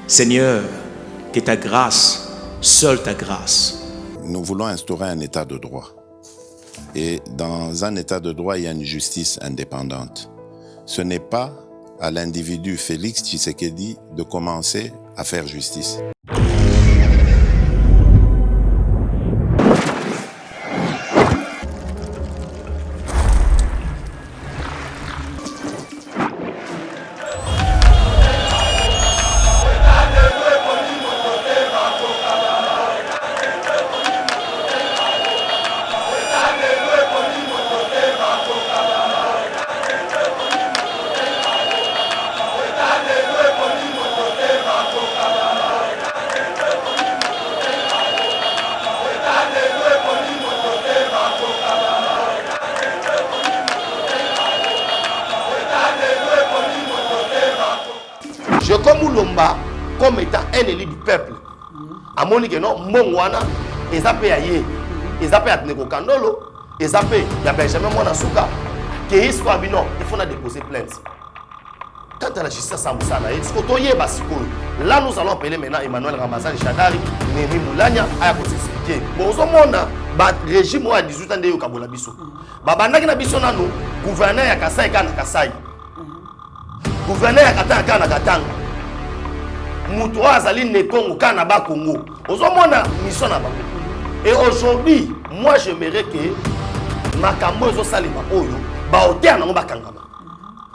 Seigneur, que ta grâce, seule ta grâce. Nous voulons instaurer un état de droit. Et dans un état de droit, il y a une justice indépendante. Ce n'est pas à l'individu Félix Tshisekedi de commencer à faire justice. Je comme Oulomba comme étant un élu du peuple. À mon niveau, non, Mongwana, ils appellent Aye, ils appellent Atneko Kandolo, ils appellent Benjamin Monasuka, qui soit binon, il faut déposer plainte. Quant à la justice à Moussana, là nous allons appeler maintenant Emmanuel Ramazan Chadari, Némi Moulania, à s'expliquer. Bon, au monde, le régime à 18 ans de Yokabola Bissou. Babana na biso nanu, gouverneur ya Kasai kana Kasai. Gouverneur ya Katanga kana Katanga. Mutu azali ne Congo kana ba Congo. Ozomona mission na ba. Et aujourd'hui, moi j'aimerais que makambo zo salima oyo ba otea na ba kangama.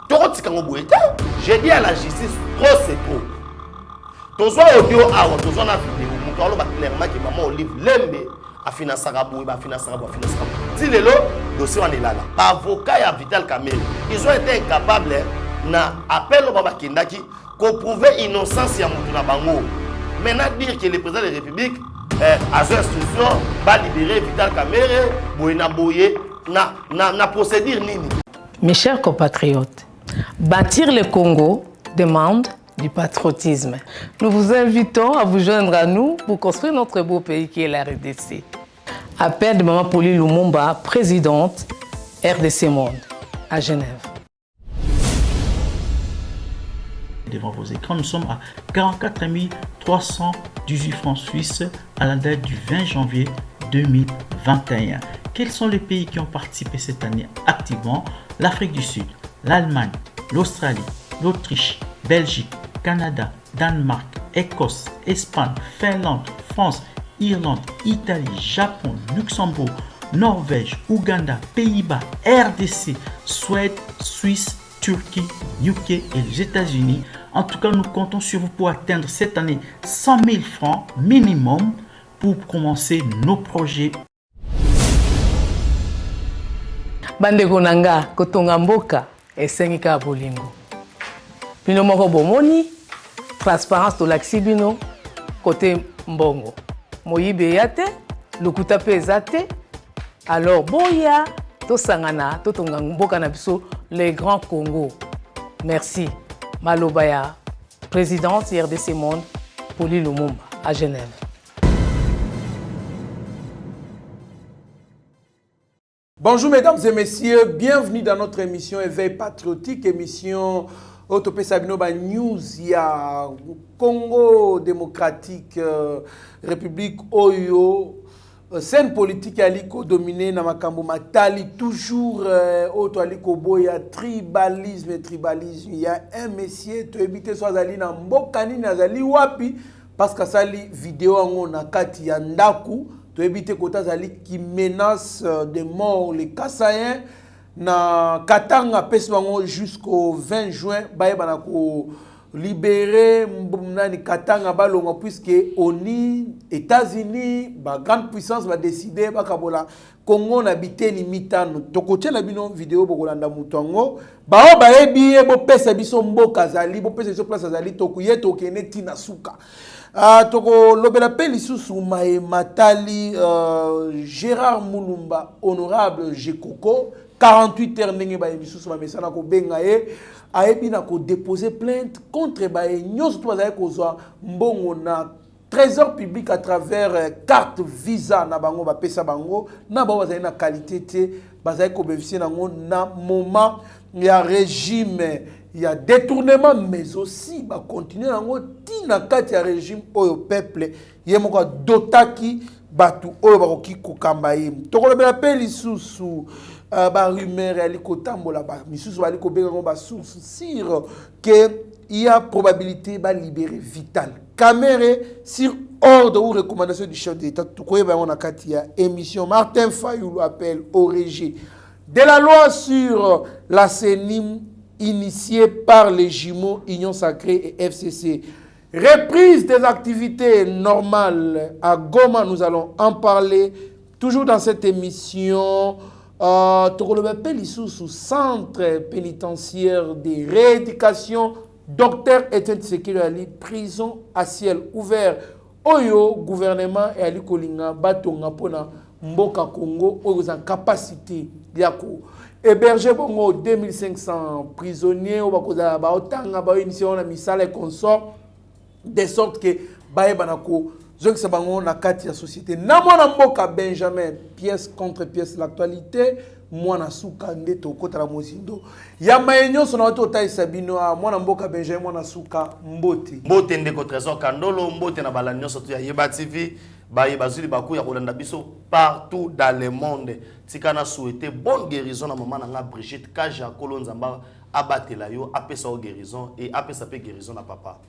Toko tikango boeta. J'ai dit à la justice trop c'est trop. Tozo audio awo, tozo na vidéo, mutu alo ba clairement que maman Olive Lembe a financé Rabou, a financé Rabou, a financé Rabou. Si le dossier on est là. Avocat et Vital Kamerhe, ils ont été incapables na appel au Baba Kindaki qu'on prouvait innocence ya mutu na bango. Maintenant dire que le président de la République a son instruction va libérer Vital Kamerhe, Boyna Boye na procédure nini. Mes chers compatriotes, bâtir le Congo demande du patriotisme. Nous vous invitons à vous joindre à nous pour construire notre beau pays qui est la RDC. Appel de Maman Pauline Lumumba, présidente RDC Monde, à Genève. Devant vos écrans, nous sommes à 44 318 francs suisses à la date du 20 janvier 2021. Quels sont les pays qui ont participé cette année activement? L'Afrique du Sud, l'Allemagne, l'Australie, l'Autriche, Belgique, Canada, Danemark, Écosse, Espagne, Finlande, France, Irlande, Italie, Japon, Luxembourg, Norvège, Ouganda, Pays-Bas, RDC, Suède, Suisse, Turquie, UK et les États-Unis. En tout cas, nous comptons sur vous pour atteindre cette année 100 000 francs minimum pour commencer nos projets. Bandeko nanga kotonga mboka esengika bolingo. Bino moko bomoni transparence to laksi bino côté mbongo. Moyibe yate, lokuta pe ezate. Alors boya to sangana to tonga mboka na biso les grands Congo. Merci. Malobaya, présidente RDC Monde, Pauline Lumumba à Genève. Bonjour mesdames et messieurs, bienvenue dans notre émission Éveil Patriotique, émission Otopé Sabino News, il y a Congo démocratique, République Oyo, scène politique aliko dominé na makambo matali, toujours auto aliko boya tribalisme, il y a un messier, to ebite so azali na mbokani na azali wapi, parce que sali vidéo ango na kati ya ndaku, to ebite kota zali qui menace de mort les Kassaïens na Katanga pesbango jusqu'au 20 juin baye banako libérer mbumnani Katanga balonga puisque ONU États-Unis ba grande puissance va décider bakabola Congo na biteni mitano tokotia na bino vidéo bokolanda mutango bao baebi bo pesa biso mboka zali bo pesa biso place zali tokuye tokene tina suka. Toko lobela peli susu mae matali Gérard Mulumba honorable Jekoko 48 heures ndenge ba bisusu ba mesana ko benga e aebi na ko déposer plainte contre ba nyos to bazali ko zwa mbongo na trésor public à travers carte visa na bango ba pesa bango na ba bazali na qualité te bazali ko bénéficier nango na moment ya régime il y a détournement mais aussi ba continuer nango na kati ya régime oyo peuple ye moko dotaki batu oyo bakoki kokamba ye tokolobela pe lisusu barumeur ali kotambola misusu bali kobenga ngo basource sur que il y a probabilité de libérer Vital Caméré sur ordre ou recommandation du chef d'État. Tout quoi on a katia émission Martin Fayoulou appelle au régime de la loi sur la CENIM initiée par les jumeaux Union Sacrée et FCC. Reprise des activités normales à Goma, nous allons en parler toujours dans cette émission. Sous centre pénitentiaire de rééducation, docteur Etienne Tshisekedi Ali, prison à ciel ouvert. Oyo, gouvernement et Ali Kolinga, Batonga Pona, Mboka Congo, oyo en capacité yako. Héberger bongo 2500 prisonniers, ou bakoza ba otanga ba initiation na misala et consort, de sorte que bae banako zong sabango na kati ya société. Na mwana mboka Benjamin, pièce contre pièce l'actualité, mwana suka ndeto kota la mozindo. Ya maenyo sona watu otai sabino a mwana mboka Benjamin mwana suka mbote. Mbote ndeko trésor kandolo, mbote na balanyo surtout ya Yeba TV, baye bazuli baku ya kolanda biso partout dans le monde. Tikana souhaiter bonne guérison na maman na Brigitte Kaja Kolonzamba abatela yo apesa o guérison et apesa pe guérison na papa.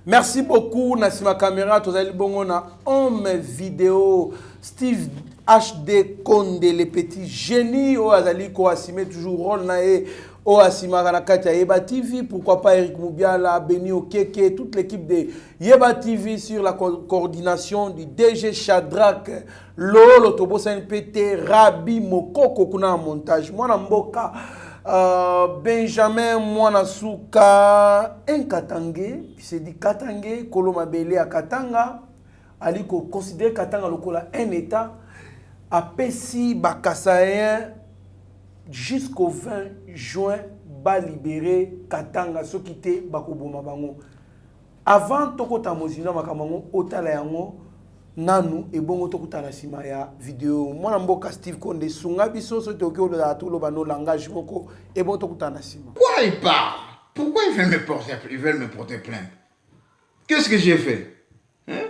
Merci beaucoup Nassima Caméra, tozali bongo na homme vidéo Steve HD Konde le petit génie o azali ko assumer toujours rôle na e o asima na kati ya Yeba TV, pourquoi pas Eric Moubiala, Beni Okeke, toute l'équipe de Yeba TV sur la coordination du DG Shadrack Lolo Tobosa NPT Rabi Mokoko kuna montage mwana mboka Benjamin Mwanasuka un Katangé, puis c'est dit Katangé, Koloma Belé à Katanga, aliko considérer Katanga lokola un état, a Pessi Bakassayen jusqu'au 20 juin ba libérer Katanga ce qui était Bakoboma Bango. Avant toko tamozina makamango otala yango nanu et bongo tokuta na sima ya vidéo mwana mboka Steve Konde sunga biso so toki ola atulo bano langage moko et bon tokuta na sima. Quoi il parle? Pourquoi ils veulent me porter plainte? Qu'est-ce que j'ai fait? Hein?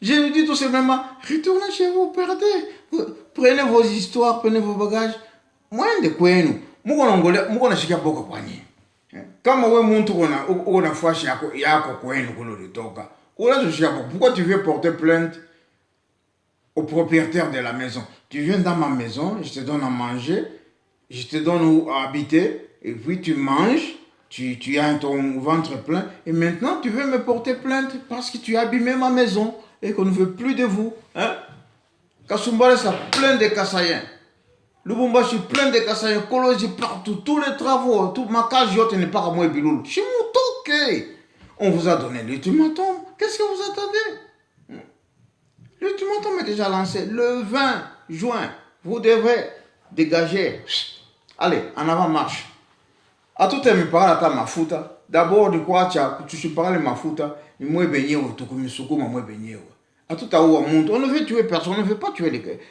Je lui dis tout simplement retournez chez vous, prenez vos histoires, prenez vos bagages. Moi de kwenu muko na shika boka kwani. Kama wewe muntu una fashi yako kwenu kulo litoka. Pourquoi tu veux porter plainte au propriétaire de la maison? Tu viens dans ma maison, je te donne à manger, je te donne où habiter, et puis tu manges, tu as ton ventre plein, et maintenant tu veux me porter plainte parce que tu as abîmé ma maison et qu'on ne veut plus de vous. Hein? Kasumbale, ça plein de Kassaïens. Lubumbashi plein de Kassaïens, Koloji partout, tous les travaux, toute ma cage yote n'est pas à moi et Biloul. Chez Moutoke, on vous a donné l'ultimatum. Qu'est-ce que vous attendez? L'ultimatum est déjà lancé. Le 20 juin, vous devrez dégager. Allez, en avant marche. A tout est me parler à ta mafuta. D'abord, de quoi tu parles de mafuta, moi beigné ou tout comme soukou, moi beigné. A tout à où on monte. On ne veut tuer personne, on ne veut pas tuer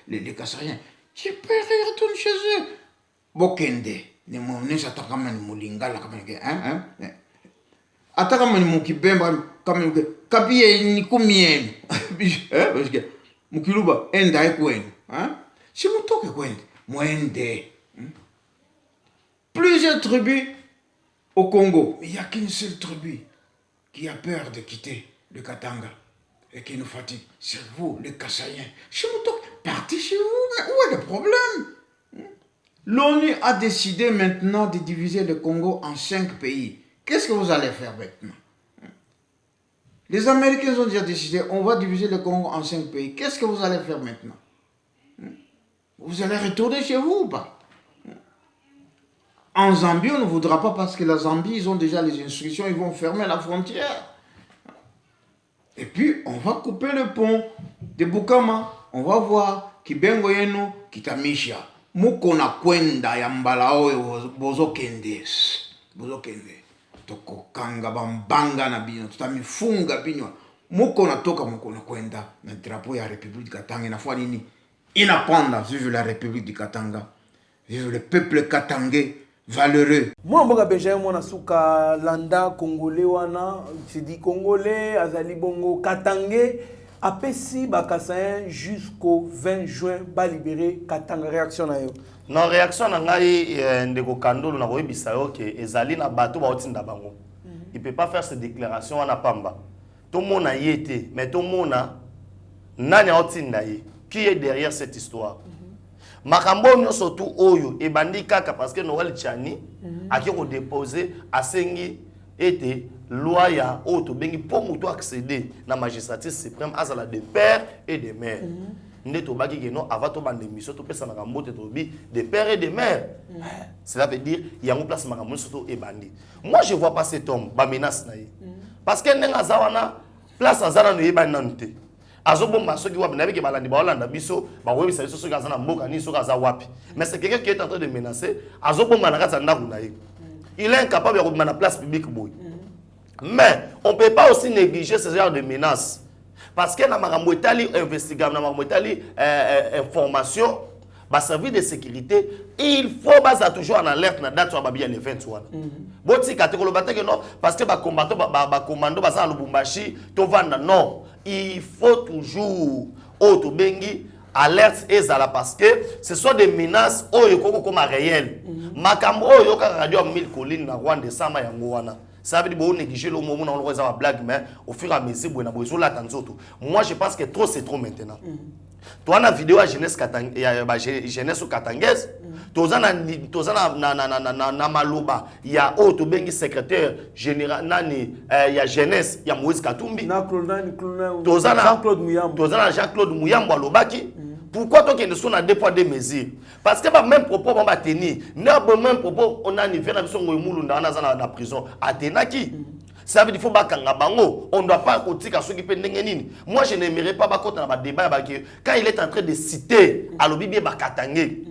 les Kassariens. J'ai peur, ils retournent chez eux. Bokende, ne m'en s'attaquant à Moulinga, la caméra, hein? Ataka mani mukibemba kama kapiye ni kumien parce que mukiluba enda kwenu hein si mutoke kwende mwende plusieurs tribus au Congo mais il y a qu'une seule tribu qui a peur de quitter le Katanga et qui nous fatigue, c'est vous les Kassaïens. Si mutoke partez chez vous, mais où est le problème? L'ONU a décidé maintenant de diviser le Congo en 5 pays. Qu'est-ce que vous allez faire maintenant? Les Américains ont déjà décidé, on va diviser le Congo en 5 pays. Qu'est-ce que vous allez faire maintenant? Vous allez retourner chez vous ou pas? En Zambie, on ne voudra pas parce que la Zambie, ils ont déjà les instructions, ils vont fermer la frontière. Et puis, on va couper le pont de Bukama. On va voir Kibengo Yenu, Kitamisha. Mukona kwenda ya mbala oyo bozokende. Bozokende. Toko kanga bambanga na bino tutamifunga binywa muko natoka muko nakwenda na drapeau ya République du Katanga inafua nini inapanda vive la République du Katanga vive le peuple katangais valeureux. Moi, mboka Benjamin mwana suka landa congolais wana, tu dis congolais, azali bongo Katangé, apesi bakasayen jusqu'au 20 juin ba libérer Katanga. Réaction na yo? Non, réaction na ngai ndeko Kandolo na koyebisa yo ke ezali na bato ba otinda bango. Il peut pas faire cette déclaration wana pamba. Tout le monde a été, mais tout le monde a nani otinda ye. Qui est derrière cette histoire? Makambo surtout oyo e bandi kaka parce que Noël Tchani a qui déposé à sengi était loi ya auto bengi pour muto accéder na magistrature suprême azala de père et de mère. Ndeto baki que non avant to bande mission to pesa makambo te tobi de père et de mère. Cela veut dire il y a une place makambo surtout e bandi. Moi je vois pas cet homme ba menace na ye. Parce que nenga zawana place azana no yeba nante. Azobomba soki wapi na biki balandi ba Hollande biso ba webisa biso soki azana mboka ni soki aza wapi. Mais c'est quelqu'un qui est en train de menacer azobomba na kata ndaku na ye. Il est incapable de remettre la place publique boy. Mais on peut pas aussi négliger ce genre de menaces parce que na makambo etali investigation na makambo etali information ba service de sécurité il faut baza toujours en alerte na date wa babia le 21. Boti katekolo bateke non parce que ba combattant ba commando baza Lubumbashi to vanda non. Il faut toujours auto bengi alerte ezala parce que ce sont des menaces oyo koko comme réel. Makambo oyo ka radio 1000 collines na Rwanda sama ya ngwana. Ça veut dire bon négliger le moment on va avoir blague mais au fur et à mesure bon na bozo la tanzoto. Moi je pense que trop c'est trop maintenant. Toi na vidéo à jeunesse katang ya jeunesse katangaise. Tozana na maloba ya auto bengi secrétaire général nani ya jeunesse ya Moïse Katumbi. Na Jean-Claude Muyambo. Tozana Jean-Claude Muyambo alobaki. Pourquoi toi qui ne sont à deux poids deux mesures? Parce que même propos on va tenir. Même propos on a niveau na biso ngoyimulu na prison. Atenaki. Ça veut dire qu'il faut bakanga bango. On ne doit pas kotika ceux qui pendent nini. Moi je n'aimerais pas bakota na ba débat quand il est en train de citer alobibi bakatangé.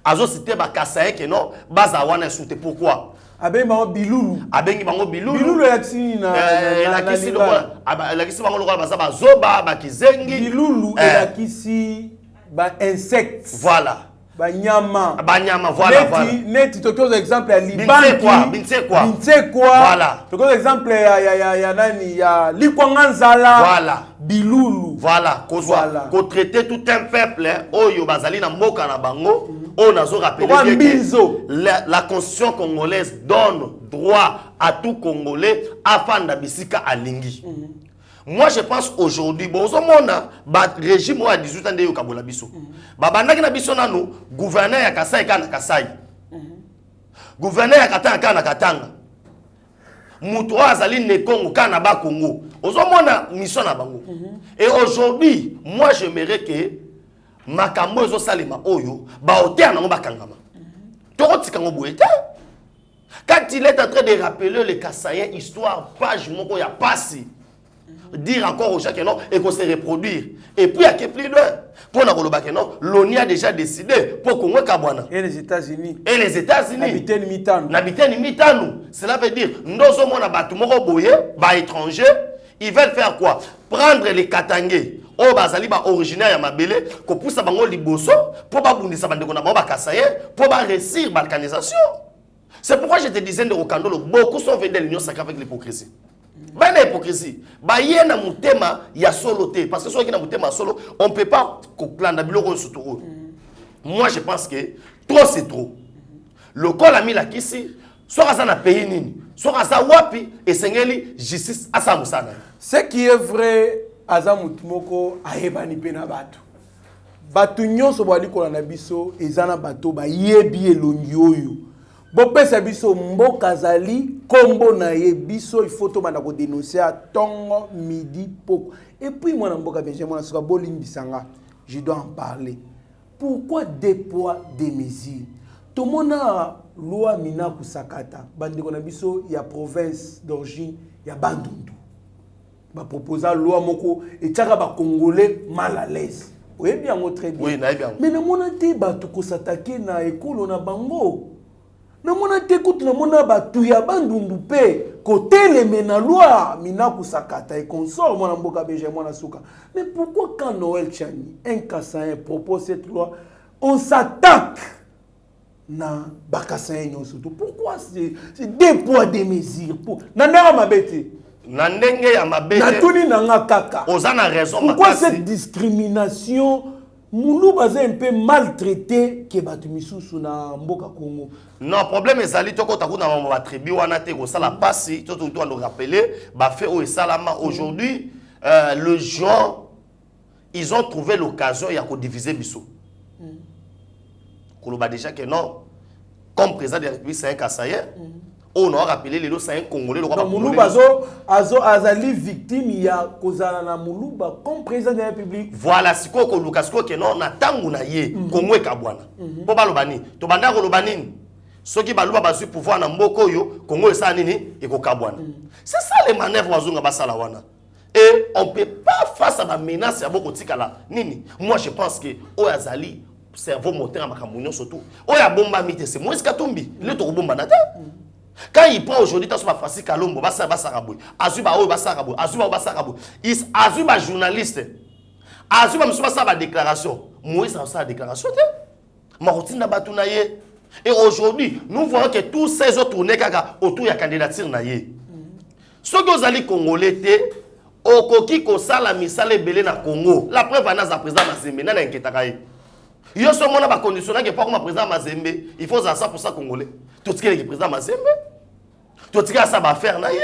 Azo citer bakasaye que non baza wana soute pourquoi? Abengi bango bilulu. Abengi bango bilulu. Bilulu ya kisi na kisi la kisi bango lokola baza bazoba bakizengi. Bilulu ya kisi ba insectes. Voilà. Banyama. Banyama voilà. Neti tokoza exemple ya Binsekwa. Voilà. Tokoza exemple ya nani ya Likwanganzala. Voilà. Bilulu. Voilà. Ko traiter tout un peuple oyo bazali na mboka na bango. On a rappelé que la constitution congolaise donne droit à tout Congolais afin d'abisika alingi. Moi je pense aujourd'hui bozo mona ba régime wa 18 ans de yokabola biso. Babandaki na biso nanu gouverneur ya Kasai kana Kasai. Gouverneur ya Katanga kana Katanga. Muto azali ne Congo kana ba Congo. Ozo mona mission na bango. Et aujourd'hui, moi j'aimerais que makambo ezo salima oyo ba otea nango bakangama. Tokotika ngo boete. Quand il est en train de rappeler les Kasaïens histoire page moko ya passé. Dire encore aux gens que non et qu'on se reproduire. Et puis il y a plus loin. Pour la Koloba que non, l'ONU a déjà décidé pour Congo Kabwana. Et les États-Unis. Et les États-Unis. N'habitez mitanu. Cela veut dire nous sommes na batu moko boye ba étranger, ils veulent faire quoi? Prendre les Katangé. Oh bazali ba originaire ya mabele ko poussa bango liboso pour ba bundisa bandeko na ba kasaye pour ba réussir balkanisation. C'est pourquoi je te disais de Rokandolo beaucoup sont venus de l'union sacrée avec l'hypocrisie. Ben la hypocrisie. Ba yena mutema ya solo te parce que soit qui na mutema solo, on peut pas klanda biloko surtout. Moi je pense que trop c'est trop. Le col a mis la kisi soit ça na pays nini, soit ça wapi et sengeli justice asa musana. Ce qui est vrai Azamut moko ayebani pena batu. Batu nyonso bali kolanda biso ezana bato ba yebi elongi oyo. Bopesa biso mboka zali kombo na ye biso il faut to bana ko dénoncer à tongo midi poko. Et puis moi na mboka Benjamin na soka bolingi sanga, je dois en parler. Pourquoi des poids des mesures? To mona loi mina kusakata bandeko na biso ya province d'origine ya Bandundu. Ba proposer loi moko et tchaka ba congolais mal à l'aise. Oui bien très bien. Oui, bien. Mais na mona te ba to ko s'attaquer na ekolo na bango. Na mona te kutu na mona ba tu ya Bandundu pe côté les mena loi mina kusakata et consort mona mboka Benjamin mona suka. Mais pourquoi quand Noël Tchani un Kassaïen propose cette loi, on s'attaque na bakassin surtout. Pourquoi c'est deux poids deux mesures pour nana mabete na ndenge ya mabete na tuni nanga kaka ozana raison pourquoi makasi. cette discrimination Moulou baza un peu maltraité que batu misusu na mboka Congo. Non, problème ezali toko takuna ma tribu wana te ko sala pasi to to le rappeler ba fait au salama aujourd'hui le gens ils ont trouvé l'occasion ya ko diviser biso. Koloba déjà que non comme président de la République c'est un Kassaye. On a rappelé les c'est un Congolais le roi Moulou bazo azali victime ya kozala na Moulou ba comme président de la République. Voilà siko ko lukasko que non na tangu na ye Congo e kabwana. Po balobani to banda ko lobani soki baluba bazui pouvoir na mboko yo Congo esa nini e ko kabwana. C'est ça les manœuvres wazunga basala wana. Et on peut pas face à la menace ya boko tikala nini. Moi je pense que oyazali cerveau moteur à makamunyo surtout. Oya bomba mite c'est Moïse Katumbi, le to bomba na te. Quand il prend aujourd'hui, tu as Francis Kalombo, Bassarabou, Azuba Bassarabou, Azuba Bassarabou, Azuba journaliste, Azuba Moussa déclaration. Moïse a sa déclaration. Ma routine n'a pas tout naïe. Et aujourd'hui, nous voyons que tous ces autres tournés autour de la candidature naïe. Ce que vous allez Congolais, au Koki Kosala Misale Belé na Congo, la preuve est à président Mazembe, n'a n'inquiétez. Yo so mona ba conditionner que pas comme président Mazembe, il faut ça 100% congolais. Tout ce qui est président Mazembe. Tout ce qui a ça va faire na yé.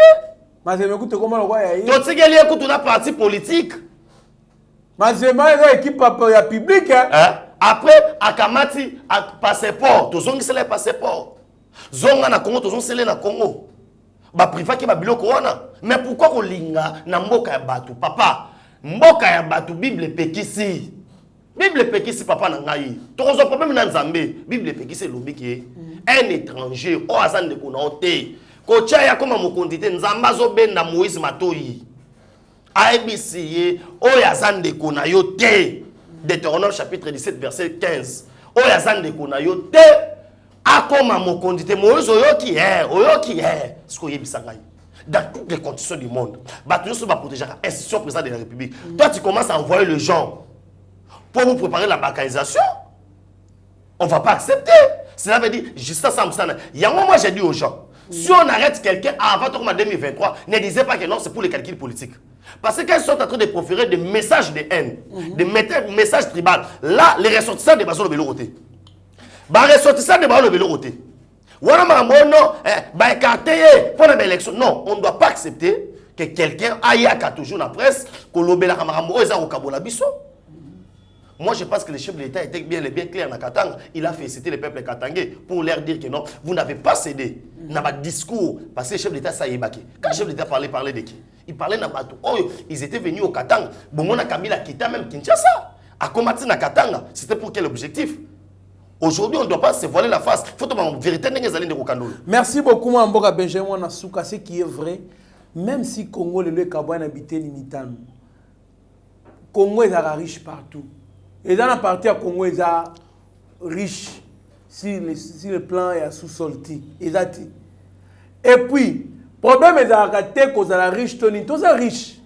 Mazembe écoute comment le roi ya. Tout ce qui est lié écoute na parti politique. Mazembe est équipe ya public hein. Après akamati a passeport, to zongi sele passeport. Zonga na Congo to zongi sele na Congo. Ba priva ki ba biloko wana. Mais pourquoi ko linga na mboka ya batu papa? Mboka ya batu Bible pekisi. Bible pekisi papa na ngai. Tokozo problème na Nzambe. Bible pekisi lobi ki un étranger o azande ko na ote. Ko chaya koma mokondite Nzamba zo benda Moïse Matoyi. ABC o yazande ko na yo te. Deutéronome chapitre 17 verset 15. O yazande ko na yo te. Akoma mokondite Moïse oyoki est. Ce ko yebisa ngai. Dans toutes les conditions du monde, Batu se va protéger l'institution présidente de la République. Toi tu commences à envoyer les gens pour vous préparer la balkanisation, on ne va pas accepter. Cela veut dire, juste ça, il y a un moment, j'ai dit aux gens, si on arrête quelqu'un avant 2023, ne disez pas que non, c'est pour les calculs politiques. Parce qu'ils sont en train de proférer des messages de haine, des messages tribaux. Là, les ressortissants de Bazo le Bélo-Roté. Les ressortissants de Bazo le Bélo-Roté. Non, on ne doit pas accepter que quelqu'un aille à toujours la presse, que l'obéla Kamarambo est au Kabola Bisso. Moi, je pense que le chef de l'État était bien clair dans Katanga. Il a félicité le peuple katangais pour leur dire que non, vous n'avez pas cédé dans votre discours. Parce que le chef de l'État, ça y est baqué. Quand le chef de l'État parlait de qui? Il parlait dans Batou. Oh, ils étaient venus au Katanga. Bon, on a Kabila quitté même Kinshasa. À combattre dans Katanga. C'était pour quel objectif? Aujourd'hui, on ne doit pas se voiler la face. Il faut que la vérité de Rokandolo. Merci beaucoup, Mboka Benjamin Nasuka. Ce qui est vrai, même si Congo, le Kabouan habité limitant, Congo est riche partout. Et dans la partie à Congo, ils sont riches si le plan est sous-solti. Et puis, le problème est que les riches, tous sont riches.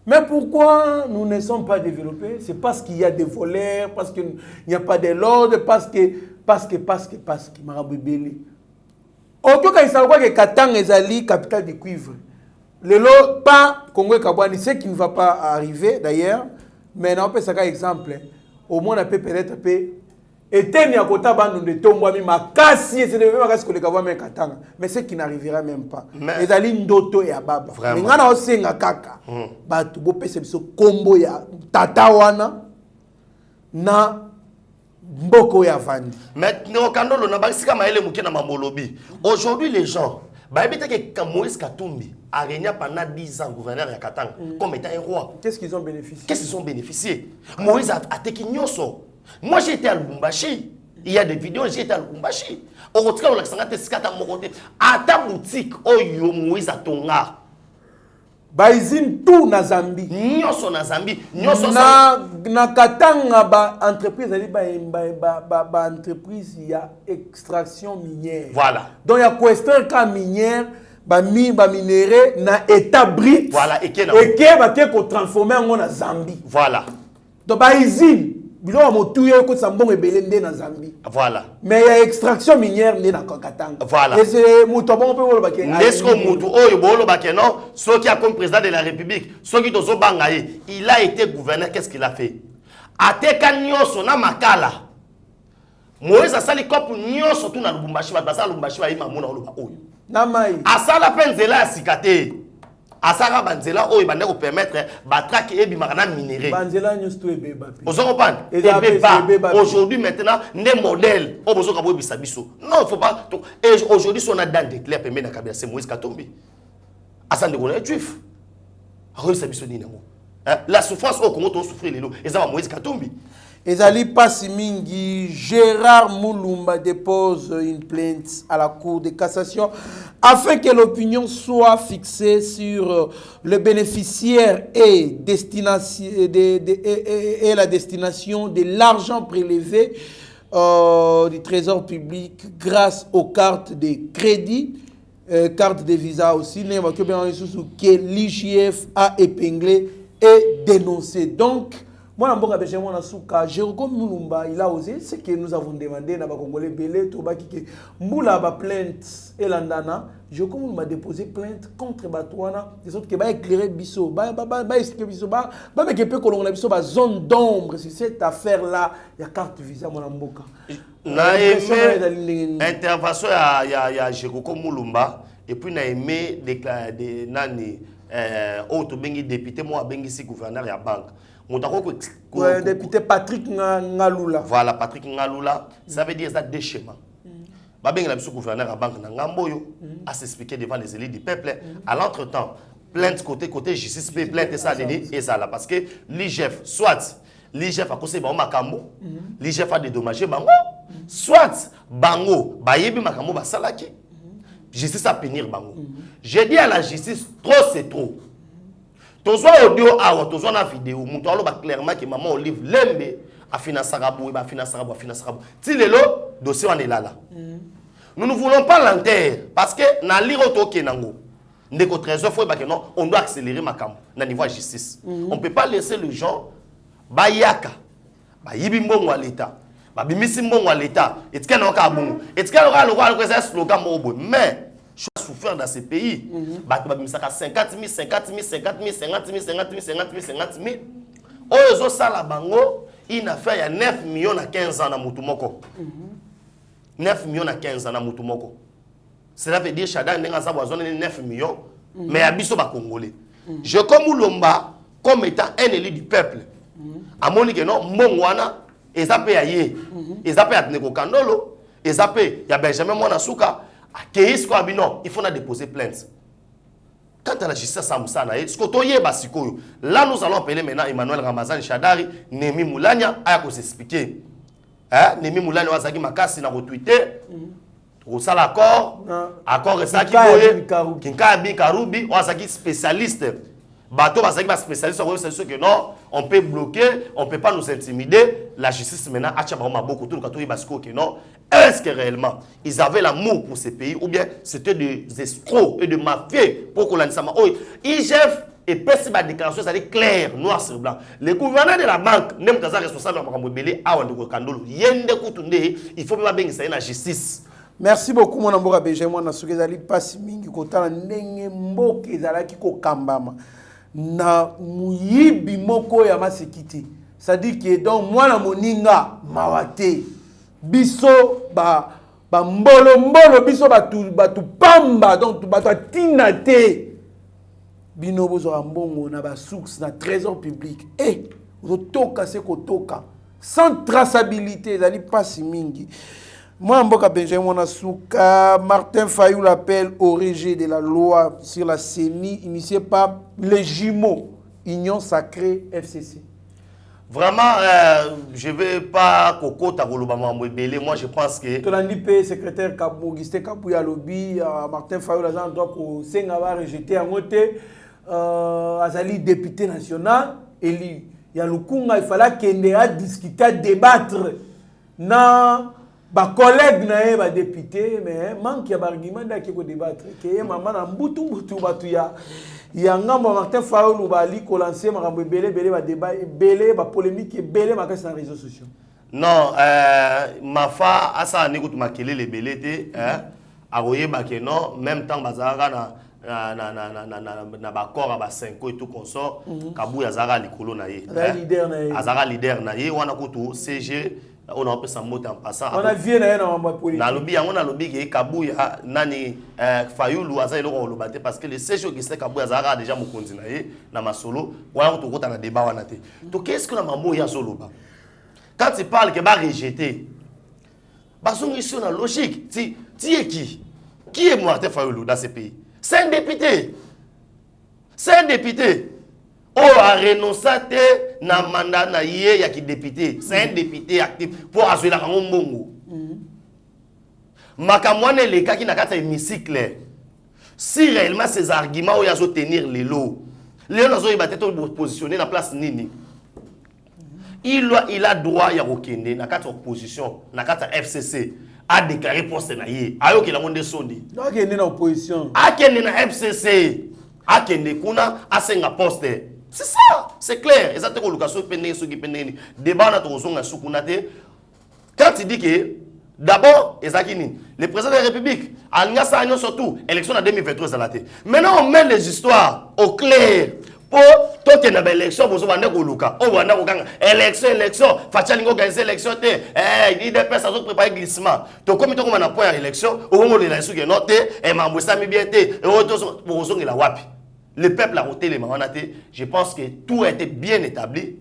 Mais pourquoi nous ne sommes pas développés? C'est parce qu'il y a des voleurs, parce qu'il n'y a pas de l'ordre, parce que Marabébélé. Autant qu'il s'agit que Katang est la capitale du cuivre. Le lot, pas Congo et Kabouani, c'est qui ne va pas arriver d'ailleurs. Mais on peut faire un exemple. Au moins, on peut peut-être éteindre à côté de Tombouami, ma casse, c'est le même que le Kabouami Katanga. Mais c'est qui n'arrivera même pas. Les Aline Doto et Ababa. Mais on a aussi un kaka. Batu, bo pese biso kombo ya tatawana na mboko ya vandi. Mais nous, quand on a basika maele muke na mamolobi. Aujourd'hui, les gens, bah évitez que Moïse Katumbi a régné pendant 10 ans gouverneur de Katanga comme étant un roi. Qu'est-ce qu'ils ont bénéficié? Qu'est-ce qu'ils ont bénéficié? Moïse a été Nyoso. Moi j'ai été à Lubumbashi. Il y a des vidéos, j'ai été à Lubumbashi. Au retour, on a dit à ta boutique, Oyo Moïse a tonga. Baizine tout na Zambie. Nyoso na Zambie. Nyoso na Katanga ba entreprise ali ba entreprise il y a extraction minière. Voilà. Donc il y a question cas minière ba minéré na état brut. Voilà et qui ba ko transformer en Zambie. Voilà. Donc baizine biloko motuye ko sambongo ebele nde na Zambie. Voilà. Mais il y a extraction minière nde na Katanga. Voilà. Et c'est muto bon pe bolo bakena. Est-ce que muto oyo bolo bakena, ce qui a comme président de la République, ce qui dozo bangaye, il a été gouverneur, qu'est-ce qu'il a fait? Ateka nyonso na makala. Moïse asali kopu nyonso tu na Lubumbashi, basa Lubumbashi ba ima mona oloba oyo. Na mai. Asala penzela sikate. Asara banzela oyo bande ko permettre batraki ebi makana minéré. Banzela nyonso to ebeba. Vous comprenez? Aujourd'hui maintenant des modèles au besoin kabo bisa biso. Non, faut pas. Et aujourd'hui si on a dans des clairs permet na kabila c'est Moïse Katumbi. Asande ko na juif. Ako bisa biso ni nango. La souffrance au Congo to souffrir lelo. Eza Moïse Katumbi. Ezali Passimingi, Gérard Moulumba dépose une plainte à la Cour de cassation afin que l'opinion soit fixée sur le bénéficiaire et, et la destination de l'argent prélevé du trésor public grâce aux cartes de crédit, cartes de visa aussi, que l'IGF a épinglé et dénoncé. Donc, moi, Jérôme Moulumba, il a osé ce que nous avons demandé à Congolais Belé, Tobaki, Moula a plainte et Landana. Jérôme Moulumba a déposé plainte contre Batouana, de sorte que va éclairer Bisso, va expliquer Bisso, va mettre un peu que Bisso, zone d'ombre sur cette affaire-là. Il y a carte visa, mon amboka. Na aimé intervention à Jérôme Moulumba, et puis na aimé déclarer nani bengi député moi bengi si gouverneur ya banque. Député Patrick Ngalula. Voilà, Patrick Ngalula. Ça veut dire ça deux schémas. Babengi la biso gouverneur à banque na Ngamboyo à s'expliquer devant les élites du peuple. À l'entretemps, plainte côté justice plainte et ça et ça là parce que l'IGF soit l'IGF a causé bango makambo, l'IGF a dédommagé bango, soit bango bayebi makambo basalaki. Justice a punir bango. J'ai dit à la justice trop c'est trop. Tozo audio awa tozo na vidéo muto alo ba clairement que maman Olive Lembe a financé Rabou ba financé Rabou ti lelo dossier on est là. Nous ne voulons pas l'enterrer parce que na liro to kenango ndeko trésor faut ba que non on doit accélérer makam na niveau de justice. On peut pas laisser les gens ba yaka ba yibi mbongo à l'état ba bimisi mbongo à l'état et tika na ka bongo et tika lo ka ko ça slogan mo bo mais souffert dans ces pays. Bah, 50 000, 50 000, 50 000, 50 000, 50 000, 50 000, 50 000. Oyo sala bango, il a fait 9 millions à 15 ans dans Moutoumoko. 9 millions à 15 ans dans Moutoumoko. Cela veut dire que Chada n'a pas besoin de 9 millions, mais à Bisso Congolais. Je comme Lomba, comme étant un élu du peuple. À mon niveau, non, Mongwana, et ça peut y aller. Et ça peut être Neko Kandolo, et ça peut y a Benjamin Monasuka. Il faut déposer plainte. Quant à la justice, là nous allons appeler maintenant Emmanuel Ramazan Chadari, Nemi Moulania, à s'expliquer. Nemi Moulania a dit Makasi na retweeté. Au sal accord, accord ça qui Kinkabi Karubi, on a dit spécialiste. Bateau va dire spécialiste, c'est sûr que non, on peut bloquer, on ne peut pas nous intimider. La justice maintenant a beaucoup de choses que non. Est-ce que réellement ils avaient l'amour pour ces pays ou bien c'était des escrocs et des mafieux pour qu'on l'ait dit IGF et PSB a déclaration, ça dit clair, noir sur blanc. Le gouverneur de la banque, même quand responsable de la Belé, il faut même bien que la justice. Merci beaucoup mon amboka Benjamin na soki ezali pasi mingi kotala ndenge mboka ezalaki kokambama na muyibi moko ya masekiti. C'est-à-dire que donc moi na moninga mawate biso ba mbolo biso batu pamba donc batu atina te bino bozo mbongo na ba source na trésor public et otoka se kotoka sans traçabilité ezali pasi mingi. Moi, Mboka Benjamin Nasuka, Martin Fayou l'appelle au rejet de la loi sur la CENI initiée par les jumeaux Union Sacrée FCC. Vraiment, je ne vais pas Koko Tagolobama Mbele. Moi, je pense que. Tonandipe, secrétaire Augustin Kapouya Lobby, Martin Fayou, l'agent doit que Sengava rejeté en moté, Azali député national, élu. Il y a le Kunga, il fallait qu'il y ait discuter, débattre. Na ba collègue na ye ba député mais manque ya argument d'aki ko débattre que maman na mbutu batu ya ngambo Martin Fayulu ba li ko lancer makambo belé ba débat belé ba polémique belé makasi na réseaux sociaux. Non, ma fa asa ni kutu makelele belé te a royeba que non même temps bazara na bakora ba 5 et tout consort kabu ya zara likolo na ye azara leader na ye wana kutu CG on a appelé ça mot en passant on a vu na na politique na lobi yango na lobi ke kabu ya nani Fayulu azali loko lobate parce que le CG qui sait kabu ya zara déjà mokonzi na ye na masolo wana kutu kota na débat wana te to qu'est-ce que na mambo ya soloba quand tu parles que ba rejeter basongi sur la logique ti est qui est Martin Fayulu dans ce pays? C'est un député. C'est un député. Oh, a renoncé na mandat na yé ya ki député. C'est un député actif pour assurer la mbongo. Makamwane les cas qui n'a qu'à hémicycle. Si réellement ces arguments ou ya zo tenir les lots. Léon Nazo il va être positionné dans la place nini. Il a droit ya rokende na kata opposition, na kata FCC. A déclaré poste na ye ayo ke la monde sondi donc il est dans opposition akende na FCC akende kuna asenga poste c'est ça c'est clair exactement location pende so ki pende ni débat na to zonga sukuna te quand il dit que d'abord ezakini le président de la République alnya sa anyo surtout élection en 2023 ça la te maintenant on met les histoires au clair pour toi tu n'as élection pour bande ko luka o bande ko kanga élection facha lingo organiser élection te il des personnes qui préparer glissement to comme to ko na point élection o ngo le la suki note e mambo sami bien te o to pour zongi la wapi le peuple a voté les mamana te je pense que tout a été bien établi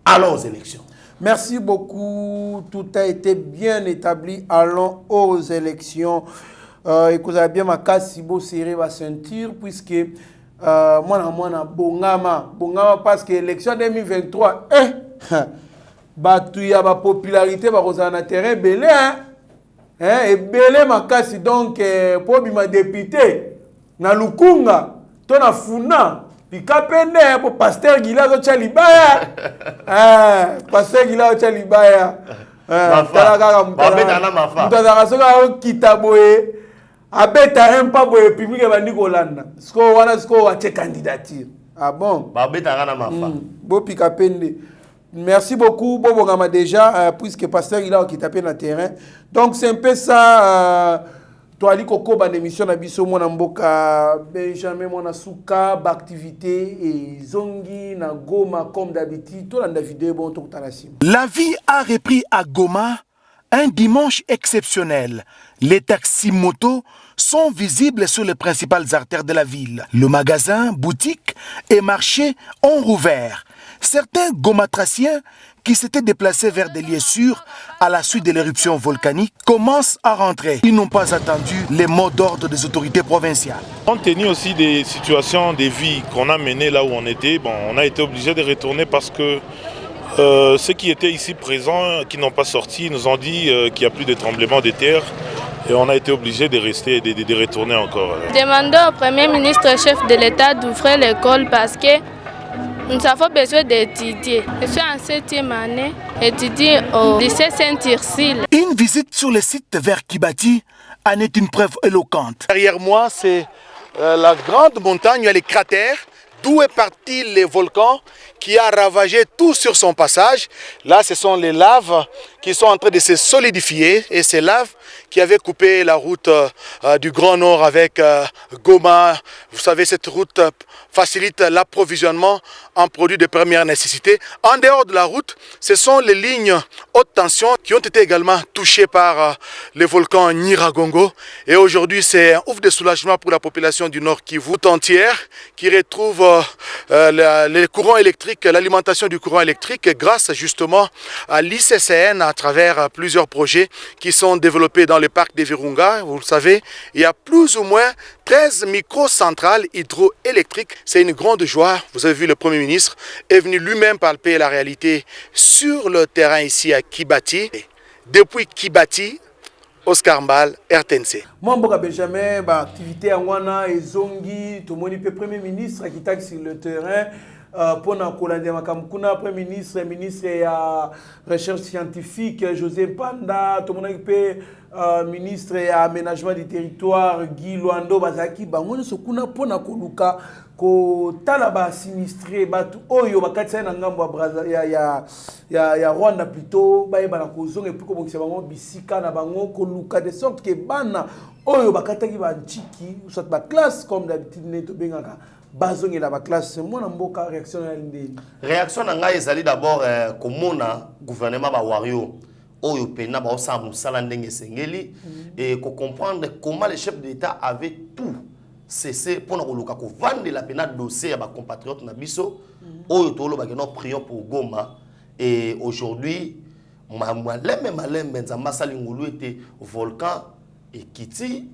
allons aux élections. Merci beaucoup, tout a été bien établi, allons aux élections. Et que vous avez bien ma casse si beau serré ma ceinture puisque moi bongama parce que l'élection 2023 batuya ba popularité ba rozana terrain belé et belé makasi donc pour bima député na lukunga to na funa pikapende pour pasteur Gila zo chalibaya pasteur Gila zo chalibaya talaka mafa mutazaka soka kitaboye abeta un pas boye public bandi kolanda sko wana sko wache candidature ah bon babeta kana mafa bo pikapende. Merci beaucoup Bobongama déjà puisque pasteur il a qui tapé dans le terrain donc c'est un peu ça toi ali koko ban émission na biso mona mboka Benjamin mona suka activité et zongi na Goma comme d'habitude to la vidéo bon to kutalasim. La vie a repris à Goma un dimanche exceptionnel. Les taxis motos sont visibles sur les principales artères de la ville. Le magasin, boutique et marché ont rouvert. Certains gomatraciens qui s'étaient déplacés vers des lieux sûrs à la suite de l'éruption volcanique commencent à rentrer. Ils n'ont pas attendu les mots d'ordre des autorités provinciales. Compte tenu aussi des situations de vie qu'on a menées là où on était, on a été obligé de retourner parce que ceux qui étaient ici présents, qui n'ont pas sorti, nous ont dit qu'il n'y a plus de tremblement de terre. Et on a été obligé de rester, de retourner encore. Demandons au Premier ministre chef de l'État d'ouvrir l'école parce que nous avons besoin d'étudier. Je suis en 7e année, étudie au lycée Saint-Ursule. Une visite sur le site vers Kibati en est une preuve éloquente. Derrière moi, c'est la grande montagne, il y a les cratères, d'où est parti le volcan qui a ravagé tout sur son passage. Là, ce sont les laves qui sont en train de se solidifier et ces laves qui avaient coupé la route du Grand Nord avec Goma. Vous savez, cette route facilite l'approvisionnement en produits de première nécessité. En dehors de la route, ce sont les lignes haute tension qui ont été également touchées par le volcan Nyiragongo. Et aujourd'hui, c'est un ouf de soulagement pour la population du Nord Kivu tout entière qui retrouve le courant électrique, l'alimentation du courant électrique grâce justement à l'ICCN à travers plusieurs projets qui sont développés dans le parc de Virunga. Vous le savez, il y a plus ou moins 13 microcentrales hydroélectriques. C'est une grande joie. Vous avez vu, le Premier ministre est venu lui-même palper la réalité sur le terrain ici à Kibati. Depuis Kibati, Oscar Mbal, RTNC. Moi, je Benjamin, activité à Wana et Zongi, tout le monde, le Premier ministre qui taxe sur le terrain. pour na kolande makamkuna premier ministre ya recherche scientifique José Panda to mona pe ministre ya aménagement du territoire Guy Luando bazaki bango so kuna pour na koluka ko tala ba sinistré batu oyo bakatisa na ngambo ya Braza ya Rwanda plutôt ba yeba na kozonga puis ko bokisa bango bisika na bango koluka de sorte que bana oyo bakataki ba nchiki soit ba classe comme d'habitude neto bengaka bazongi la ba classe mona mboka réaction ya ndeni réaction na ngai ezali d'abord komona gouvernement ba wario oyo pena ba osa musala ndenge sengeli et ko comprendre comment les chefs d'État avaient tout cessé pour na ko vendre la pena dossier à ba compatriotes na biso oyo tolo ba que nous prions pour Goma et aujourd'hui malem nzamba sali ngulu était volcan et kiti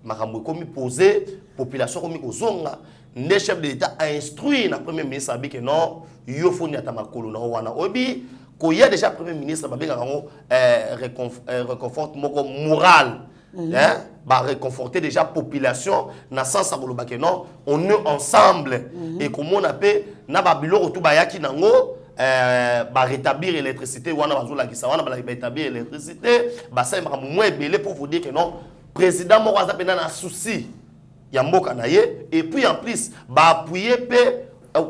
makambo komi poser population komi kozonga le chef de l'État a instruit le premier ministre que non yo foni ata makolo na wana obi ko ya déjà premier ministre ba benga ngo réconfort moko moral bah réconforter déjà population na sens akoloba que non on est ensemble et comment on appelle na ba biloko tout ba yaki nango bah rétablir l'électricité wana bazula kisa wana ba rétablir l'électricité bah ça m'a moins belé pour vous dire que non président moko aza pena na souci ya mboka na ye et puis en plus ba appuyer pe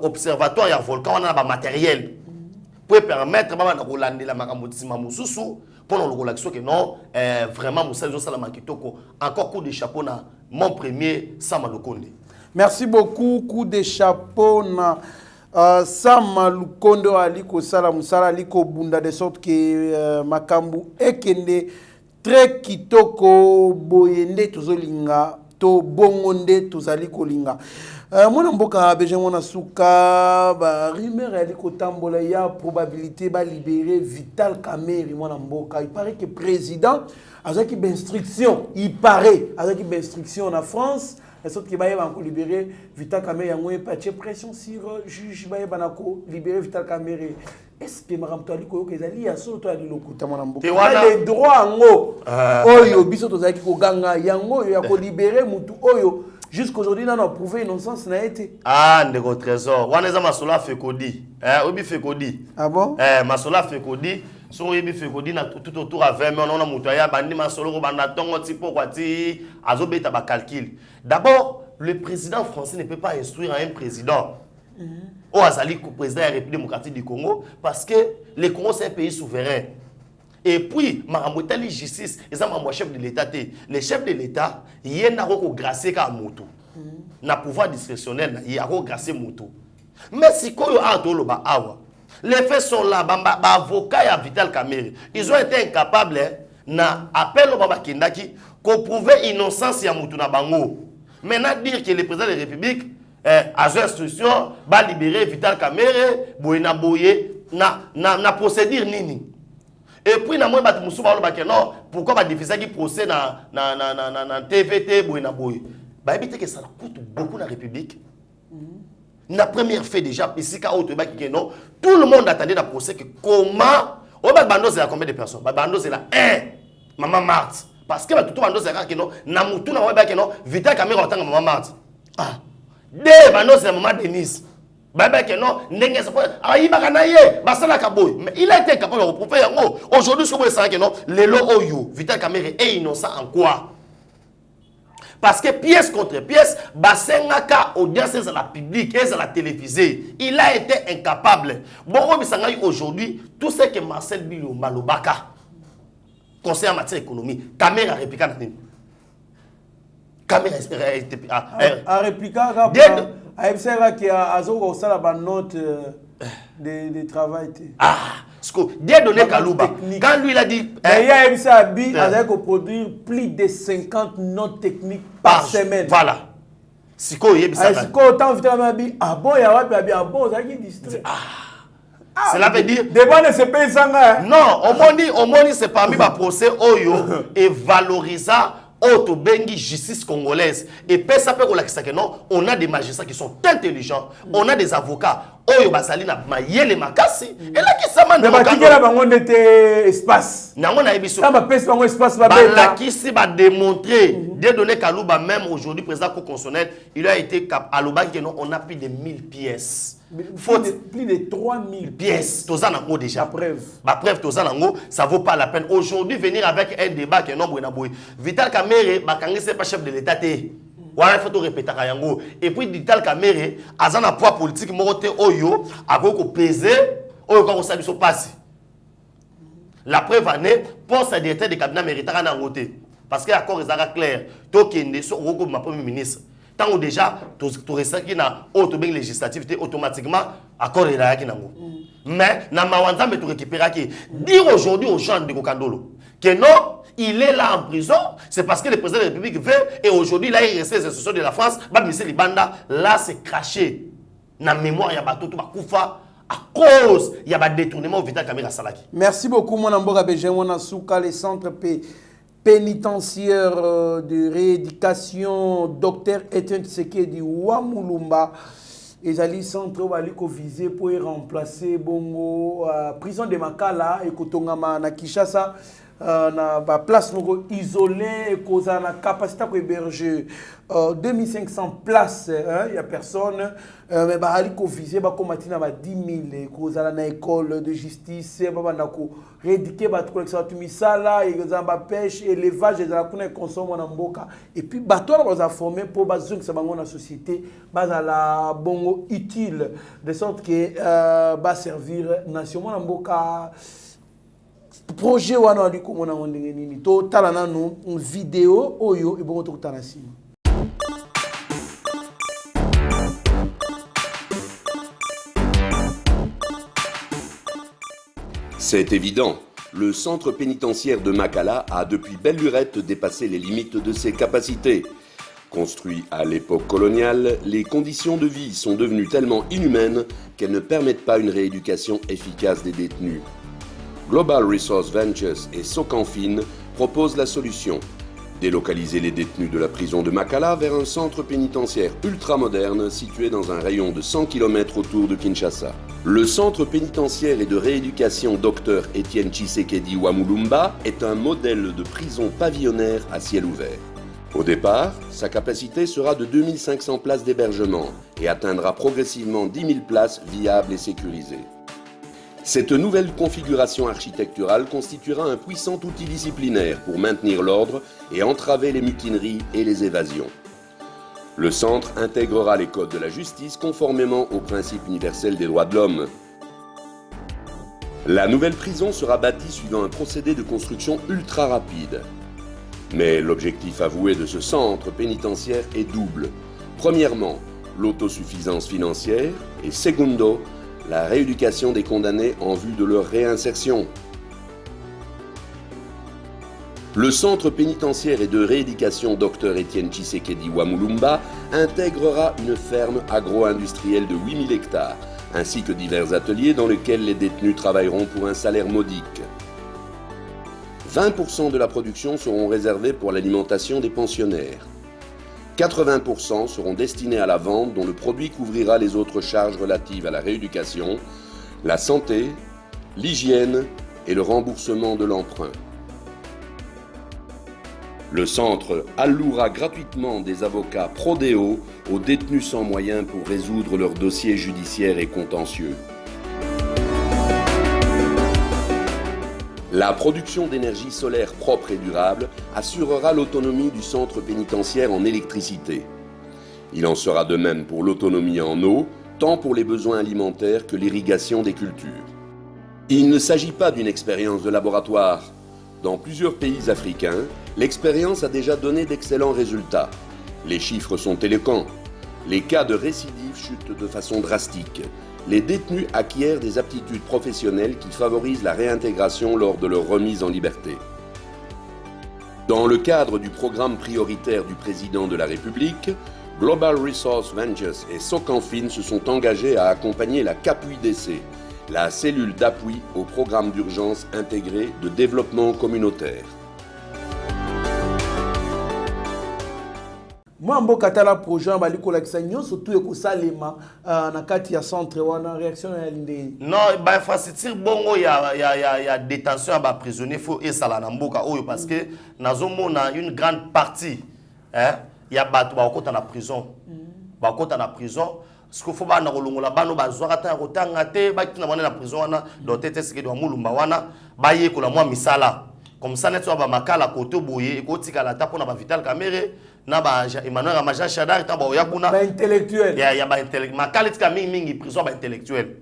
observatoire ya volcan wana ba matériel pour permettre ba na kolandela makambo tsima mususu pour le relaxer que non vraiment Moussa Salama Kitoko encore coup de chapeau na mon premier Samalukonde. Merci beaucoup coup de chapeau na Samalukonde aliko sala musala aliko bunda de sorte que makambu ekende très kitoko boyende tozolinga to bongonde tozali kolinga mwana mboka beje mwana suka ba rumeur ali kotambola ya probabilité ba libérer Vital Kamerhe mwana mboka il paraît que président azaki instruction il paraît azaki instruction en France la sorte que ba yeba ko libérer Vital Kamerhe yango pas pression sur juge ba yeba nako libérer Vital Kamerhe est-ce que maramto ali ko ezali ya solo to ali lokuta mwana mboka les droits ngo oyo biso tozaki ko ganga yango ya ko libérer mutu oyo jusqu'aujourd'hui on a prouvé innocence n'a été ah ndeko trésor wana za masola fekodi obi fekodi ah bon masola fekodi so obi fekodi na tout autour à 20 mais on a mutu ya bandi masolo ko banda tongo tipo kwati azobeta ba calcul d'abord le président français ne peut pas instruire un président au azali président de la République démocratique du Congo parce que le Congo c'est un pays souverain. Et puis maramotali justice les membres chef de l'État les chefs de l'État yena ko grâcer ka moto na pouvoir discrétionnel na yako grâcer moto mais si koyo atolo ba awa les faits sont là ba avocat ya Vital Kamerhe ils ont été incapables na appel au baba kindaki ko prouver innocence ya moto na bango maintenant dire que le président de la République a son instruction va libérer Vital Kamerhe boyena boye na procédure nini. Et puis na moi bat musu ba lo ba ke non pourquoi ba diffuser qui procès na TVT boyena boye ba éviter que ça coûte beaucoup la République. La première fait déjà ici ka auto ba ki non tout le monde attendait la procès que comment o ba bando c'est combien de personnes ba bando c'est là 1 maman Marthe parce que ba tout bando c'est que non na mutu na ba ke non Vital Kamerhe otanga maman Marthe ah 2 bando c'est maman Denise Baba que non, ndenge ça mais il a été capable de prouver yango. Aujourd'hui ce que que non, les oyo Vital Kamerhe est innocent en quoi? Parce que pièce contre pièce, basengaka audience à la publique et à la télévisée, il a été incapable. Bon bisangai aujourd'hui, tout ce que Marcel Bilo Malobaka conseiller en matière économie, Kamerhe a répliqué na nini? Kamerhe a répliqué AFCA qui a aussi la note de travail. Ah, ce que Dieu donné Kalouba. Quand lui il a dit, il y a AFCA qui a produire plus de 50 notes techniques par semaine. Voilà. C'est quoi il y a ça? C'est quoi autant Vital ah bon il y a ah bon ça qui distrait. Cela veut dire devant ne se paye ça. Non, au moins c'est parmi ma procès oyo et valoriser auto bengi justice congolaise et puis ça peut que non on a des magistrats qui sont intelligents on a des avocats oyo basali na mayele makasi et là qui ça Mais batikela bango ndete espace. Nango na yebiso. Ba pèse bango espace ba beta. beta. Qui s'est ba démontré des données Kalouba même aujourd'hui président co-constitutionnel, il a été à l'Oban que on a plus de 1000 pièces. Plus de 3000 pièces. Tozan nango déjà. La preuve. Ma preuve tozan nango, ça vaut pas la peine aujourd'hui venir avec un débat que nombre na boy. Vital Kamerhe bakangi c'est pas chef de l'état té. Voilà, il faut répéter yango. Et puis Vital Kamerhe azana poids politique moroté oyo akoko peser oyo ko sabi so passe. La preuve année poste directeur de cabinet méritara na ngoté parce que accord ezaka clair. Tokende so roko ma premier ministre. Tant déjà to resta qui na automatique législativité automatiquement accord est qui nango. Mais na mawanza mais to récupérer qui dire aujourd'hui aux gens de Kokandolo que non, il est là en prison, c'est parce que le président de la République veut et aujourd'hui là il reste les institutions de la France, ba monsieur Libanda là c'est craché. Na mémoire ya bato to bakufa à cause il y a ba détournement au Vital Kamerhe Salaki. Merci beaucoup mon amboka Benjamin Souka le centre pénitentiaire de rééducation Dr Etienne Tshisekedi Wamulumba. Ezali centre baliko visé pour remplacer bongo prison de Makala et Kotongama na Kinshasa na ba place moko isolée cause na capacité pour héberger 2500 places il y a personne mais ba aliko visé ba komatina ba 10 000 cause na école de justice ba ndako rééduquer ba collection tu misala et ba pêche élevage de la kuna consomme na mboka et puis bato ba former pour ba zone sa bango na société ba la bongo utile de sorte que ba servir nation na mboka. Projet wana aliko mona ndenge nini to tala nanu vidéo oyo ebongo to kutana sima. C'est évident, le centre pénitentiaire de Makala a depuis belle lurette dépassé les limites de ses capacités. Construit à l'époque coloniale, les conditions de vie sont devenues tellement inhumaines qu'elles ne permettent pas une rééducation efficace des détenus. Global Resource Ventures et Socanfin proposent la solution. Délocaliser les détenus de la prison de Makala vers un centre pénitentiaire ultramoderne situé dans un rayon de 100 km autour de Kinshasa. Le centre pénitentiaire et de rééducation Dr Etienne Tshisekedi Wamulumba est un modèle de prison pavillonnaire à ciel ouvert. Au départ, sa capacité sera de 2500 places d'hébergement et atteindra progressivement 10 000 places viables et sécurisées. Cette nouvelle configuration architecturale constituera un puissant outil disciplinaire pour maintenir l'ordre et entraver les mutineries et les évasions. Le centre intégrera les codes de la justice conformément aux principes universels des droits de l'homme. La nouvelle prison sera bâtie suivant un procédé de construction ultra rapide. Mais l'objectif avoué de ce centre pénitentiaire est double. Premièrement, l'autosuffisance financière et secondo, la rééducation des condamnés en vue de leur réinsertion. Le centre pénitentiaire et de rééducation Dr Etienne Tshisekedi Wamulumba intégrera une ferme agro-industrielle de 8000 hectares, ainsi que divers ateliers dans lesquels les détenus travailleront pour un salaire modique. 20% de la production seront réservés pour l'alimentation des pensionnaires. 80% seront destinés à la vente dont le produit couvrira les autres charges relatives à la rééducation, la santé, l'hygiène et le remboursement de l'emprunt. Le centre allouera gratuitement des avocats prodéo aux détenus sans moyens pour résoudre leurs dossiers judiciaires et contentieux. La production d'énergie solaire propre et durable assurera l'autonomie du centre pénitentiaire en électricité. Il en sera de même pour l'autonomie en eau, tant pour les besoins alimentaires que l'irrigation des cultures. Il ne s'agit pas d'une expérience de laboratoire. Dans plusieurs pays africains, l'expérience a déjà donné d'excellents résultats. Les chiffres sont éloquents. Les cas de récidive chutent de façon drastique. Les détenus acquièrent des aptitudes professionnelles qui favorisent la réintégration lors de leur remise en liberté. Dans le cadre du programme prioritaire du président de la République, Global Resource Ventures et Socanfin se sont engagés à accompagner la CAPUIDC, la cellule d'appui au programme d'urgence intégré de développement communautaire. Moi mboka tala projet bali ko lakisa nyonso tout eko salema na kati ya centre wana réaction ya linde. Non, ba infrastructure bongo ya détention ba prisonnier faut et sala na mboka oyo parce que nazomona une grande partie ya bato ba okota na prison. Ba okota na prison. Ce qu'il faut ba na kolongola bano bazwaka ta kotanga te ba kitina wana na prison wana do tete sike do mulumba wana ba ye ko la moi misala. Comme ça net so ba makala koto boye ko tika la tapo na ba Vital Kamerhe na ba Emmanuel Ramajan Shadari ta ba oyabuna ba intellectuel. Ya ba intellectuel makala tika mingi prison ba intellectuel.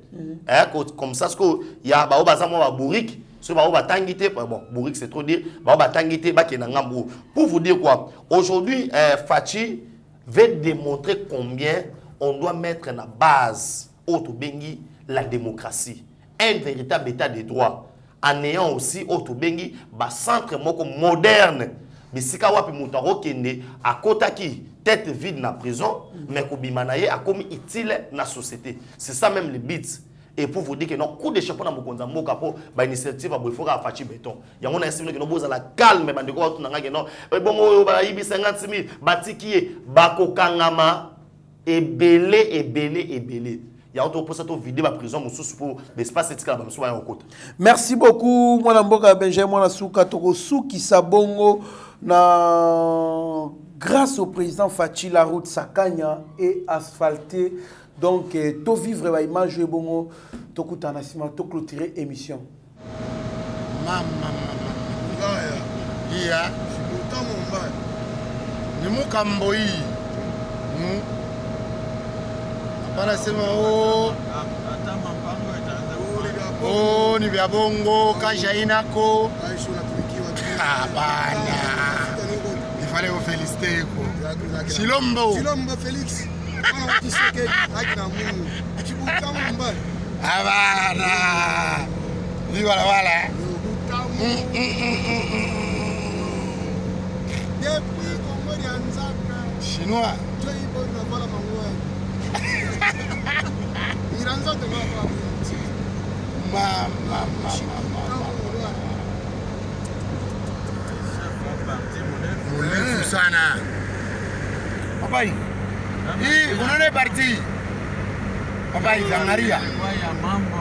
Comme ça ce que ya ba obaza mo ba bourrique so ba oba tangité bon bourrique c'est trop dire ba oba tangité ba ke na ngambo. Pour vous dire quoi, aujourd'hui Fachi veut démontrer combien on doit mettre la base auto bengi la démocratie, un véritable état de droit. En ayant aussi auto bengi ba centre moko moderne bisika wapi mutaro kende akota ki tête vide na prison mais ko bimanaye akomi utile na société. C'est ça même le but. Et pour vous dire que non coup de chapeau na mokonza mboka po ba initiative ba boifoka afachi béton yango na esime que no boza la calme bandeko watu na ngake non bongo ba yibi 50,000 batiki bakokangama ebele. Il y a autre pour ça vider la prison pour l'espace éthique là sur un côté. Merci beaucoup mwana mboka Benjamin mwana suka toko suki sabongo na grâce au président Fachi la route Sakanya est asphaltée donc to vivre ba image bongo to kutana sima to clôturer émission. Mama iya sibutamomba ni mukamboi Parasema ni vya bongo kasha inako bana ifale ufeliste ko Chilombo Felix ana watiseke hakina Mungu chibutamu mbali abana ni wala depuis Congo ya nzaka chinois joibo na vala mangwa iranza de mama mrefu sana papa hii unaona parti papa hii angalia mambo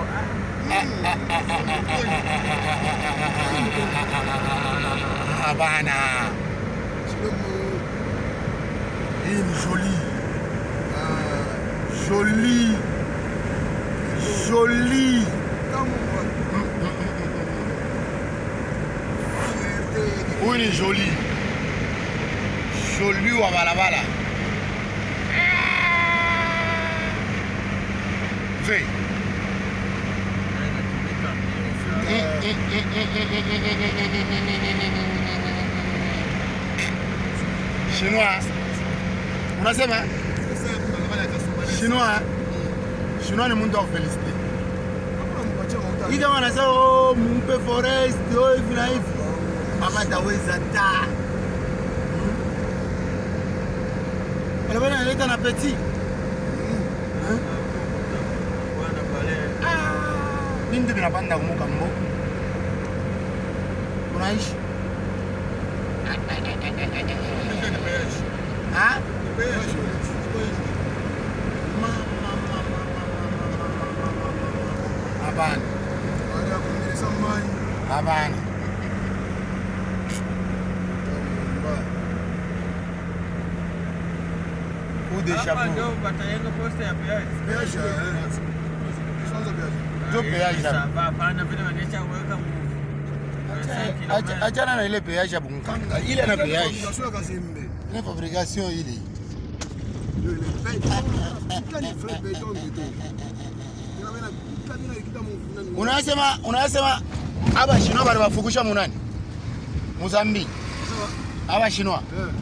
bana hii ni jolie oui ni jolie wa balabala ve chinois unasema chinois ni muntu wa kufelicite hii kama nasema mumpe forest hivi na hivi amataweza ta balabala naleta na petit nindi binapanda kumuka mbo unaishi Habana. Habana. Coup de chapeau. Achana na ile péage ya Bunkanga. Ile na péage. Ile fabrication ile. Unasema aba Chinois bali bafugusha munani? Mozambique. Aba Chinois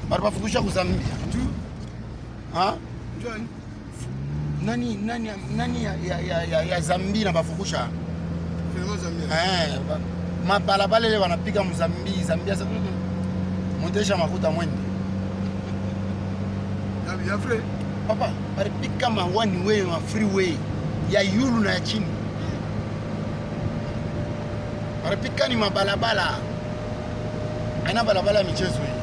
bali bafugusha Mozambique. Nani ya Zambia na bafugusha? Mabalabala ile wanapiga Mozambique, Zambia sasa mtesha makuta mwende. Ya free. Papa, bali pika ma one way ma freeway ya yulu na ya chini. Barapika ni mabalabala. Aina balabala michezo hii.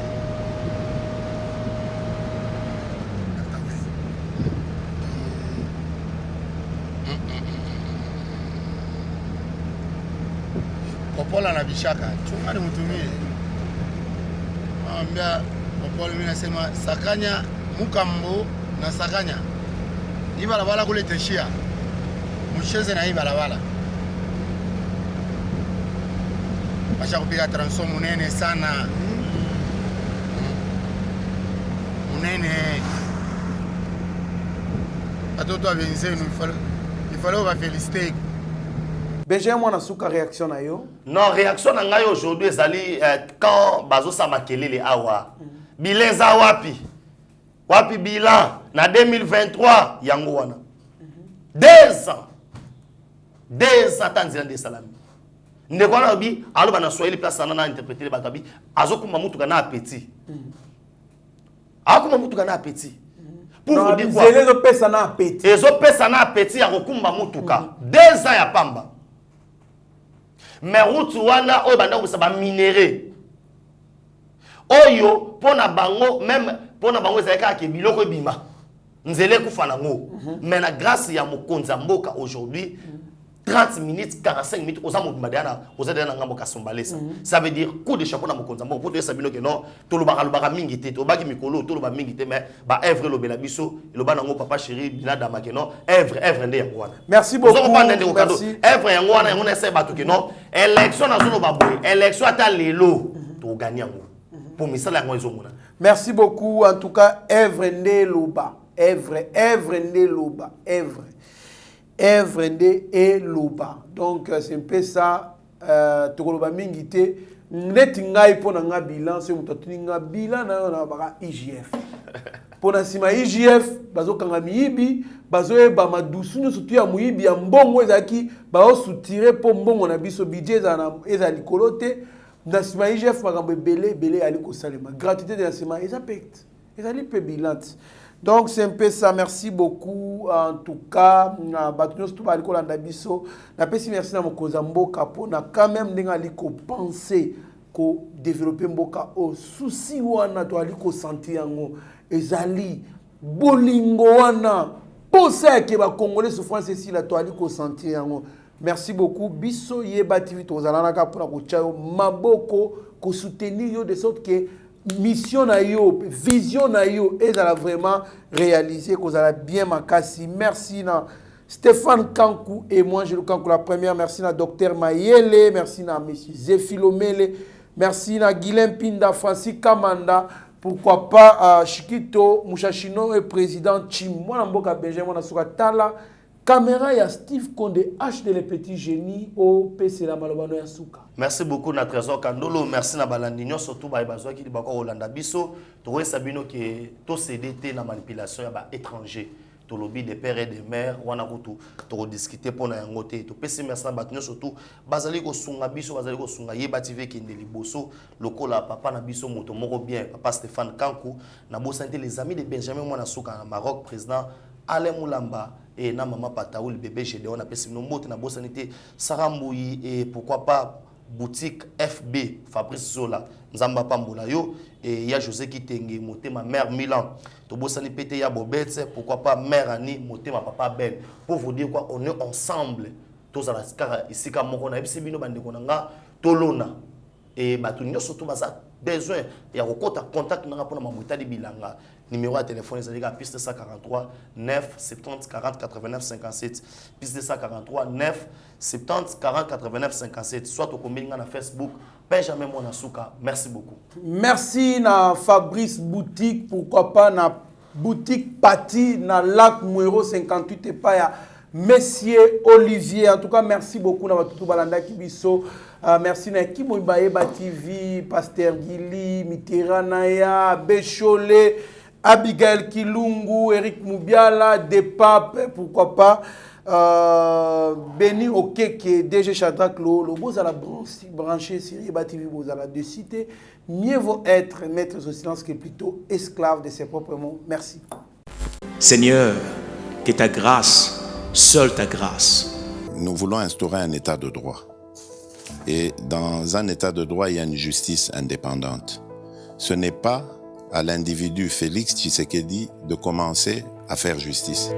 Popola na bishaka. Chunga ni mutumie. Ambia Popola mimi nasema sakanya mukambo na sakanya. Hii barabara kule teshia. Mcheze na hii barabara. Basha kupiga transom munene sana. Munene. Watoto wa benzenu il fallait va féliciter. Benjamin Mwanasuka réaction na yo? Non, réaction na ngai aujourd'hui ezali quand bazo samakelele awa. Bilan za wapi? Wapi bilan na 2023 yango wana. 2 ans. 2 ans tanzila de salami. Ndeko na bi aloba na Swahili place na interpréter batabi azokuma mutuka na appétit. Akuma mutuka na appétit. Pour vous dire quoi? Ezo pesa na appétit. Ezo pesa na appétit ya kokumba mutuka. 2 ans ya pamba. Mais route wana oyo banda ko ba minéré. Oyo pona bango même pona bango ezaka ke biloko ebima. Nzele kufana ngo. Mais na grâce ya mokonza mboka aujourd'hui 30 minutes 45 minutes oza mobima dana oza dana ngambo kasombalesa. Ça veut dire coup de chapeau na mokonza mboka pour te sabino ke non tolobaka mingi te to baki mikolo toloba mingi te mais ba œuvre lobela biso loba nango papa chéri bilada makeno œuvre nde yango wana. Merci beaucoup. Merci. Œuvre yango wana yango na essaye batu ke non élection na zolo baboy élection ata lelo to gagner yango pour misala yango ezomona. Merci beaucoup en tout cas œuvre nde loba œuvre nde loba œuvre nde eloba. Donc c'est un peu ça tokoloba mingi te neti ngai pona nga bilan c'est mutatu nga bilan na baka IGF pona sima IGF bazokanga miyibi bazoyeba madusu nyonso tu ya moyibi ya mbongo ezalaki baosutire mpo mbongo na biso budget eza likolo te na sima IGF makambo ebele ali kosalema gratuité de na sima ezali mpe bilan. Donc c'est un peu ça, merci beaucoup en tout cas batunos tout baliko landa biso na pesi merci na mokoza mboka pona quand même ndinga liko penser ko développer mboka au souci wana to aliko sentir yango ezali bolingo wana posa ke ba congolais souffrance ici la to aliko sentir yango. Merci beaucoup biso yeba TV to zalana ka pona ko chayo maboko ko soutenir yo de sorte que mission na yo, vision na yo, et ça a vraiment réalisé, que ça a bien makasi. Merci na Stéphane Kankou et moi, je le Kankou la première. Merci na Docteur Mayele, merci na Monsieur Zéphilomele, merci na Guilain Pinda, Francis Kamanda, pourquoi pas Chikito, Mouchachino et président Chim. Moi, na mboka Benjamin, na Tala, caméra ya Steve Konde, HD les petits génies au PC la Malobano ya Souka. Merci beaucoup na Trésor Kandolo, merci na Balandinho surtout ba bazwa ki bako Holanda biso, to sabino ke to CDT na manipulation ya ba étranger. To lobby des pères et des mères wana ko to discuter pona yango te. To PC merci na batunyo surtout bazali ko sunga biso, bazali ko sunga yeba TV ki ndeli boso lokola papa na biso moto moko bien, papa Stéphane Kankou na bosante les amis de Benjamin Mwana Souka na Maroc président Alain Moulamba et na maman Pataoul bébé Gédéon a pessimé nos mots na bosanité Saramboui et pourquoi pas boutique FB Fabrice Zola Nzamba Pambola yo et ya José Kitenge monté ma mère Milan to bosani pété ya Bobette pourquoi pas mère Annie monté ma papa Ben pour vous dire quoi on est ensemble tous à la scar ici comme on a bisi bino bande konanga tolona et batu nyonso to baza besoin ya kokota contact na rapona mamuta di bilanga numéro de téléphone c'est à piste 143 9 70 40 89 57 piste 143 9 70 40 89 57 soit au combien na Facebook Benjamin Mwana Souka. Merci beaucoup. Merci na Fabrice Boutique, pourquoi pas na boutique Pati na Lac Mouiro 58 et pas ya Monsieur Olivier. En tout cas merci beaucoup na Batutu Balanda Kibiso. Merci na Kimo Ibaeba TV, Pasteur Gili, Mitteranaya, Bécholé, Abigail Kilungu, Eric Moubiala, Depap, pourquoi pas Béni Okeke, DG Shadrack Lo, vous allez brancher sur Iba TV, vous allez de citer. Mieux vaut être maître au silence que plutôt esclave de ses propres mots. Merci. Seigneur, que ta grâce, seule ta grâce. Nous voulons instaurer un état de droit. Et dans un état de droit, il y a une justice indépendante. Ce n'est pas à l'individu Félix Tshisekedi de commencer à faire justice.